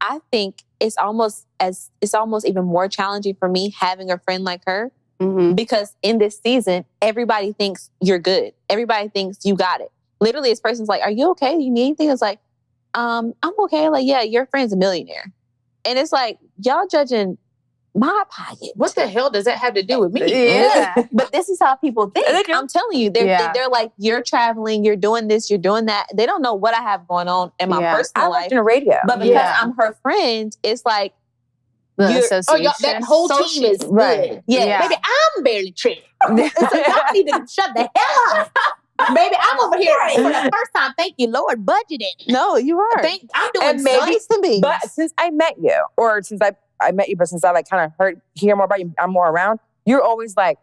I think it's almost even more challenging for me having a friend like her because in this season, everybody thinks you're good. Everybody thinks you got it. Literally, this person's like, "Are you okay? Do you need anything?" It's like, I'm okay. Like, yeah, your friend's a millionaire. And it's like, y'all judging my pocket. What the hell does that have to do with me? Yeah. But this is how people think. I'm telling you, they're like, you're traveling, you're doing this, you're doing that. They don't know what I have going on in my personal life. I worked in radio. But because I'm her friend, it's like, the association. That whole team is good. Yeah. Baby, I'm barely tripping. So y'all need to shut the hell up. Baby, I'm over here for the first time. Thank you, Lord, budgeting. No, you are. I'm doing nice to me. But since I met you, or since I met you, but since I like kind of hear more about you, I'm more around, you're always like,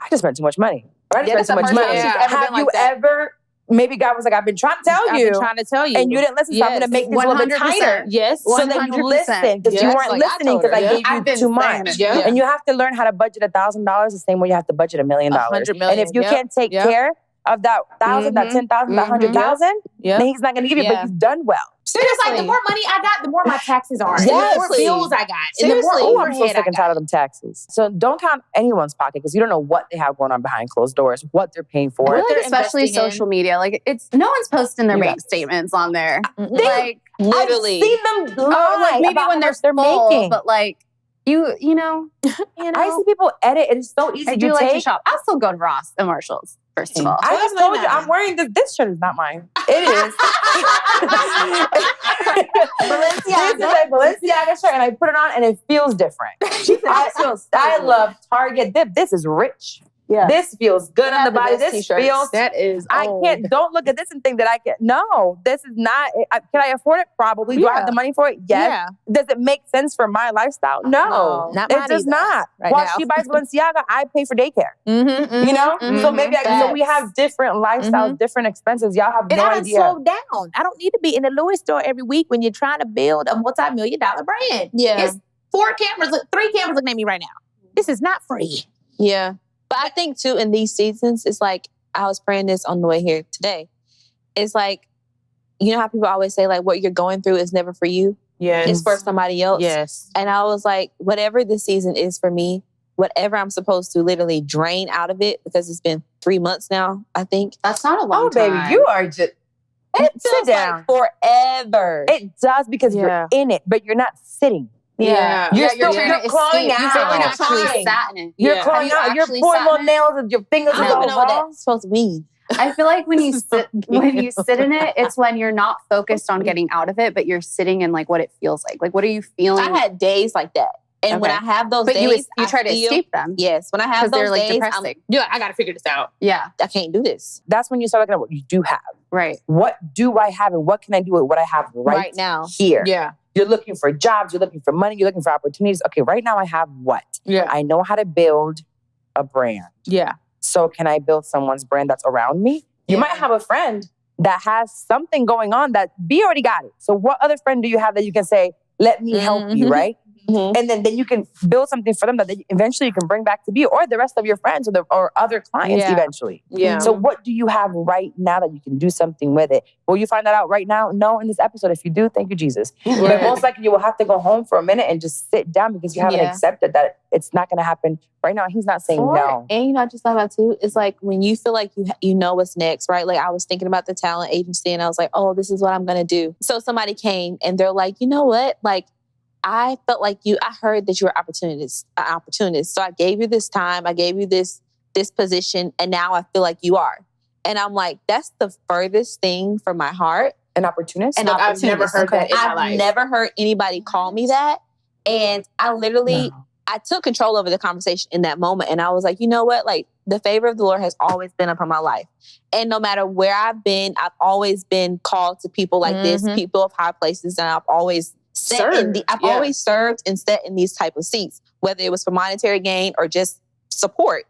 I just spent too much money. Or I just spent too much money. Have you ever, maybe God was like, I've been trying to tell you. And you didn't listen, so I'm going to make this a little bit tighter. Yes. So that you listen, because you weren't listening because I gave you too much. And you have to learn how to budget $1,000 the same way you have to budget $1 million. And if you can't take care of that 1,000, that 10,000, that 100,000, then he's not going to give you, but you've done well. Seriously. It's like the more money I got, the more my taxes are. Seriously. The more bills I got. Seriously. And the more I'm so sick and tired of them taxes. So don't count anyone's pocket because you don't know what they have going on behind closed doors, what they're paying for. Really, especially social media. Like no one's posting their bank statements on there. Like literally. I've seen them like maybe when they're making, but like you know. I see people edit. It is so easy. I do like to shop. I'll still go to Ross and Marshalls. First of all, I just told you I'm wearing this shirt is not mine. It is. Balenciaga. This is a Balenciaga shirt, and I put it on, and it feels different. I love Target. This is rich. Yeah. This feels good on the body. This feels. That is. Old. I can't. Don't look at this and think that I can. No, this is not. Can I afford it? Probably. Do I have the money for it? Yes. Yeah. Does it make sense for my lifestyle? No, not it does not. Right While she buys Balenciaga, I pay for daycare. You know, so maybe so we have different lifestyles, different expenses. Y'all have no idea. Slow down. I don't need to be in the Louis store every week when you're trying to build a multi-million-dollar brand. Yeah, it's 3 cameras looking at me right now. This is not free. Yeah. But I think, too, in these seasons, it's like, I was praying this on the way here today. It's like, you know how people always say, like, what you're going through is never for you? Yes. It's for somebody else. Yes. And I was like, whatever this season is for me, whatever I'm supposed to literally drain out of it, because it's been 3 months now, I think. That's not a long time. Oh, baby, you are just... It feels like forever. It does because you're in it, but you're not sitting. Yeah. You're clawing out. You actually sat in it. You're clawing out. You're pouring little nails and your fingers. I don't even know what that's supposed to mean. I feel like when you sit in it, it's when you're not focused on getting out of it, but you're sitting in like what it feels like. Like, what are you feeling? I had days like that. And when I have those days, you try to escape them. Yes. When I have those like days, depressing. I got to figure this out. Yeah. I can't do this. That's when you start looking at what you do have. Right. What do I have and what can I do with what I have right now? Here. Yeah. You're looking for jobs. You're looking for money. You're looking for opportunities. Okay, right now I have what? Yeah. I know how to build a brand. Yeah. So can I build someone's brand that's around me? You might have a friend that has something going on that B already got it. So what other friend do you have that you can say, let me help you, right? And then you can build something for them that eventually you can bring back to B or the rest of your friends or other clients eventually. Yeah. So what do you have right now that you can do something with it? Will you find that out right now? No, in this episode. If you do, thank you, Jesus. But most likely you will have to go home for a minute and just sit down because you haven't accepted that it's not going to happen right now. He's not saying no. And you know, I just thought about too, it's like when you feel like you know what's next, right? Like I was thinking about the talent agency and I was like, oh, this is what I'm going to do. So somebody came and they're like, you know what? Like, I felt like I heard that you were an opportunist. So I gave you this time, I gave you this position, and now I feel like you are. And I'm like, that's the furthest thing from my heart. An opportunist? An opportunist. I've never heard that in my life. I've never heard anybody call me that. And I literally, I took control over the conversation in that moment. And I was like, you know what? Like, the favor of the Lord has always been upon my life. And no matter where I've been, I've always been called to people like this, people of high places, and I've always always served and sat in these type of seats, whether it was for monetary gain or just support.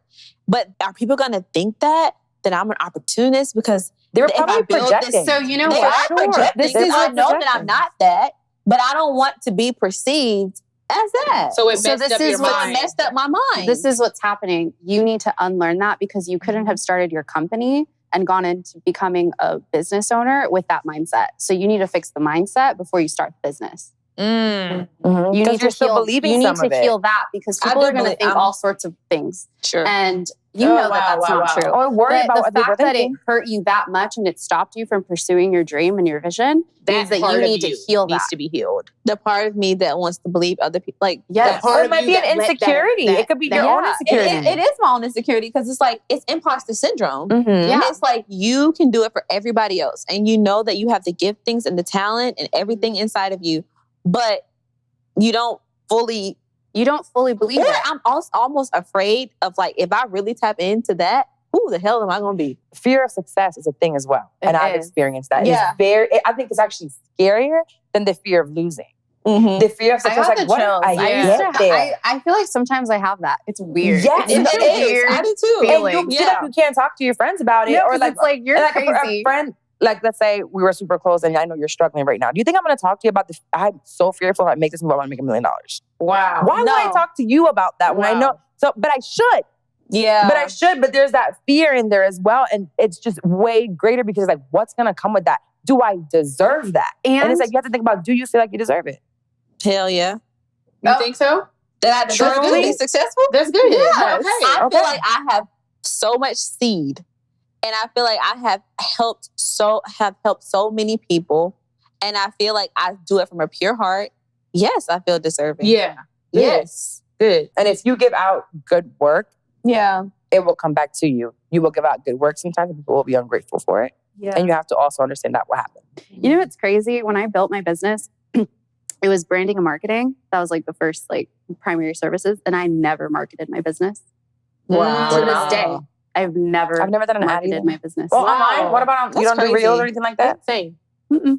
But are people going to think that I'm an opportunist because they were probably projecting? So you know they what? are projecting. I know that I'm not that, but I don't want to be perceived as that. So it messed up my mind. This is what's happening. You need to unlearn that because you couldn't have started your company and gone into becoming a business owner with that mindset. So you need to fix the mindset before you start the business. Mhm. You need to you're still feel, believing you need some to of it. feel that because people are going to think all sorts of things. Sure. And you know that that's not true. Or worry But about the what people are fact that it thinking. hurt you that much and it stopped you from pursuing your dream and your vision means that you need to heal that. Needs to be healed. The part of me that wants to believe other people, like, Yes. Or it might be an insecurity. It could be your own insecurity. it is my own insecurity because it's like, it's imposter syndrome. Mhm. Yeah. It's like you can do it for everybody else. And you know that you have the giftings and the talent and everything inside of you, but you don't fully believe it. I'm also almost afraid of, like, if I really tap into that, who the hell am I going to be? Fear of success is a thing as well. It and I've is. experienced that. Yeah. I think it's actually scarier than the fear of losing. Mm-hmm. The fear of I success, got like, the what if chills. I I used get to. there? I feel like sometimes I have that. It's weird. Yes, it's it a is. weird I do too. feeling. And you feel like you can't talk to your friends about it. Yeah, or 'cause like, it's like, you're and like crazy. a friend, like, let's say we were super close and I know you're struggling right now. Do you think I'm going to talk to you about this? I'm so fearful if I make this move, I want to make $1 million. Wow. Why would I talk to you about that when I know? So, but I should. Yeah. But there's that fear in there as well. And it's just way greater because, like, what's going to come with that? Do I deserve that? And it's like, you have to think about, do you feel like you deserve it? Hell yeah. You think so? That I deserve to be successful? That's good. Yes. Okay. I feel like I have so much seed, and I feel like I have helped so many people, and I feel like I do it from a pure heart. Yes, I feel deserving. Yeah. Yes. Good. And if you give out good work, Yeah. it will come back to you. You will give out good work sometimes, and people will be ungrateful for it. Yeah. And you have to also understand that will happen. You know what's crazy? When I built my business, it was branding and marketing. That was like the first primary services. And I never marketed my business. Wow. To this day, I've never done an ad marketed either. my business. Well, online, what about you That's don't do crazy. reels or anything like that? Same. Mm-mm.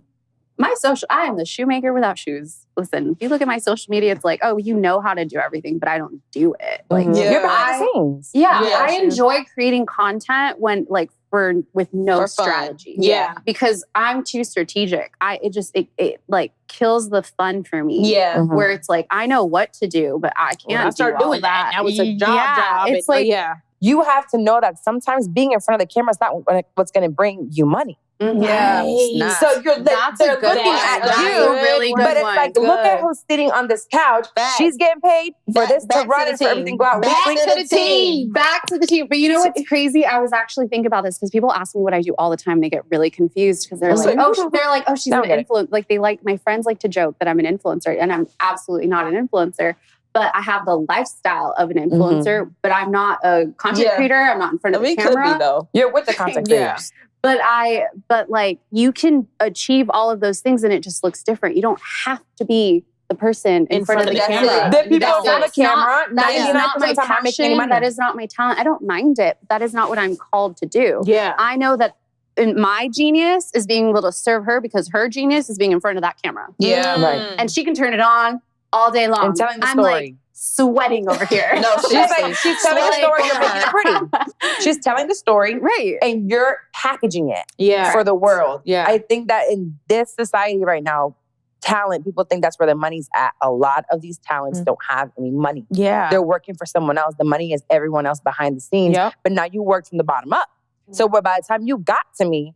I am the shoemaker without shoes. Listen, if you look at my social media, it's like, oh, you know how to do everything, but I don't do it. Like, Mhm. You're behind the scenes. yeah, Yeah, I sure. enjoy creating content when with no For fun. strategy. Yeah. Because I'm too strategic. It like kills the fun for me. Yeah. Mhm. Where it's like, I know what to do, but I can't When I started do all doing that, that. now it's a job. It's and, like, yeah. You have to know that sometimes being in front of the camera is not what's going to bring you money. mhm. Yeah. Nice. So That's a they're good looking one. at That's you, a really good but it's one. like, look at who's sitting on this couch. Facts. She's getting paid for this to Back to run the and for team. everything to go out. Back weekly. to the team. Back to the team. But you know what's crazy? I was actually thinking about this because people ask me what I do all the time. They get really confused because they're like, she's an influencer. Like my friends like to joke that I'm an influencer, and I'm absolutely not an influencer. But I have the lifestyle of an influencer, but I'm not a content creator. I'm not in front of the camera. Could be, though. You're with the content creators. But like you can achieve all of those things and it just looks different. You don't have to be the person in front of the camera. The people on the That's camera, That is not my 99% of the time aren't making any passion. money. That is not my talent. I don't mind it. That is not what I'm called to do. Yeah. I know that my genius is being able to serve her because her genius is being in front of that camera. Yeah. Right. And she can turn it on all day long. And telling the I'm story. like sweating over here. No, She's telling the story, you're making it pretty. She's telling the story, Right. and you're packaging it Yeah. for the world. Yeah. I think that in this society right now, talent, people think that's where the money's at. A lot of these talents don't have any money. Yeah. They're working for someone else. The money is everyone else behind the scenes. Yep. But now you work from the bottom up. So by the time you got to me,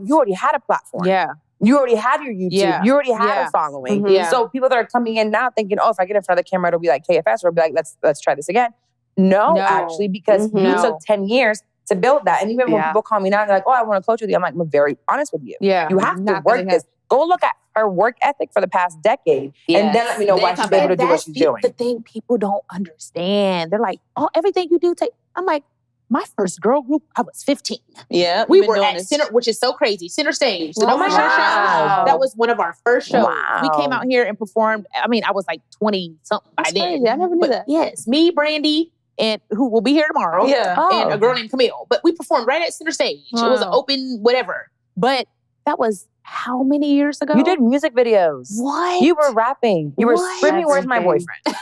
you already had a platform. Yeah. You already had your YouTube. Yeah. You already had Yeah. a following. Mhm. Yeah. So people that are coming in now thinking, oh, if I get in front of the camera, it'll be like KFS, or it'll be like, let's try this again. No, actually, because you No. took 10 years to build that. And even when Yeah. people call me now, they're like, oh, I want to coach with you. I'm like, I'm very honest with you. Yeah. You have to Not work gonna this. Go look at her work ethic for the past decade. And then let me know why she's able to do what she's doing. The thing people don't understand. They're like, oh, everything you do take. I'm like, my first girl group, I was 15. Yeah. We were at Center, which is so crazy. Center Stage. The Oh my Nova Show. God. That was one of our first shows. Wow. We came out here and performed. I mean, I was like 20 something by That's then. crazy. I never knew But that. yes, me, Brandy, and who will be here tomorrow. Yeah. And a girl named Camille. But we performed right at Center Stage. It was an Wow. open whatever. But that was how many years ago? You did music videos. What? You were rapping. You were What? screaming, where's my Everything. boyfriend?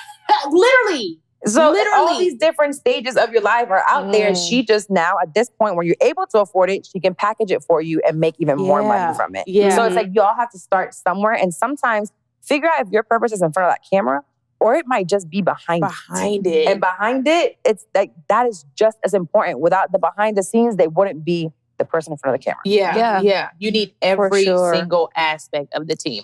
Literally. So all Literally. these different stages of your life are out there. And she just now, at this point where you're able to afford it, she can package it for you and make even more money from it. Yeah. So it's like y'all have to start somewhere and sometimes figure out if your purpose is in front of that camera or it might just be behind it. And behind it, it's like that is just as important. Without the behind the scenes, they wouldn't be the person in front of the camera. Yeah. Yeah. Yeah. You need every sure. single aspect of the team.